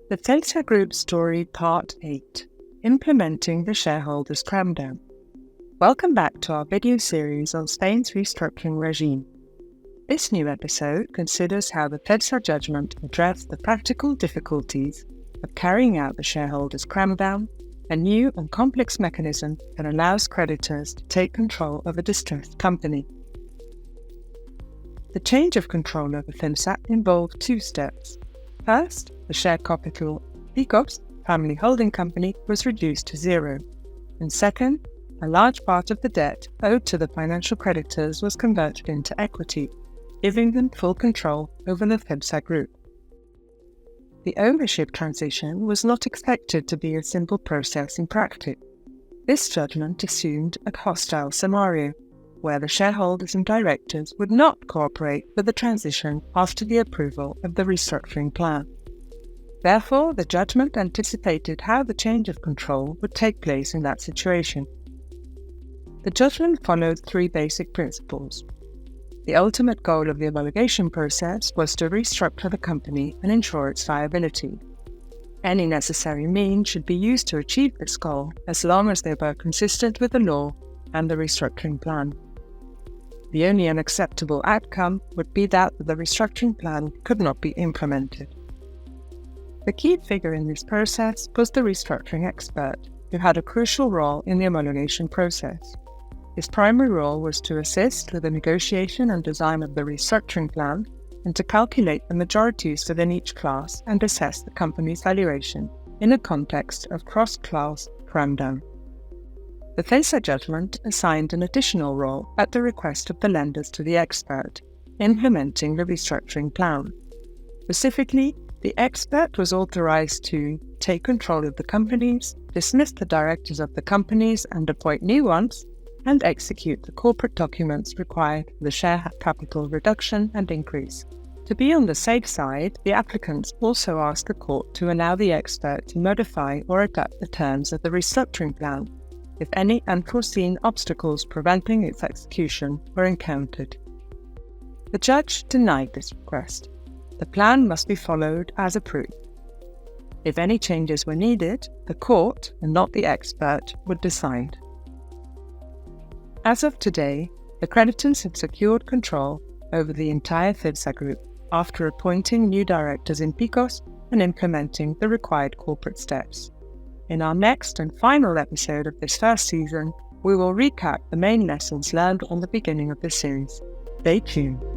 The Celsa Group Story Part 8, Implementing the Shareholders Cramdown. Welcome back to our video series on Spain's restructuring regime. This new episode considers how the Celsa judgment addressed the practical difficulties of carrying out the shareholders cramdown, a new and complex mechanism that allows creditors to take control of a distressed company. The change of control over Celsa involved two steps. First, the share capital of Picos, family holding company, was reduced to zero. And second, a large part of the debt owed to the financial creditors was converted into equity, giving them full control over the Celsa Group. The ownership transition was not expected to be a simple process in practice. This judgment assumed a hostile scenario, where the shareholders and directors would not cooperate with the transition after the approval of the restructuring plan. Therefore, the judgment anticipated how the change of control would take place in that situation. The judgment followed three basic principles. The ultimate goal of the homologation process was to restructure the company and ensure its viability. Any necessary means should be used to achieve this goal, as long as they were consistent with the law and the restructuring plan. The only unacceptable outcome would be that the restructuring plan could not be implemented. The key figure in this process was the restructuring expert, who had a crucial role in the homologation process. His primary role was to assist with the negotiation and design of the restructuring plan and to calculate the majorities within each class and assess the company's valuation in a context of cross-class cramdown. The Celsa judgment assigned an additional role at the request of the lenders to the expert, implementing the restructuring plan. Specifically, the expert was authorized to take control of the companies, dismiss the directors of the companies and appoint new ones, and execute the corporate documents required for the share capital reduction and increase. To be on the safe side, the applicants also asked the court to allow the expert to modify or adapt the terms of the restructuring plan if any unforeseen obstacles preventing its execution were encountered. The judge denied this request. The plan must be followed as approved. If any changes were needed, the court, and not the expert, would decide. As of today, the creditors have secured control over the entire Celsa Group after appointing new directors in Picos and implementing the required corporate steps. In our next and final episode of this first season, we will recap the main lessons learned on the beginning of this series. Stay tuned.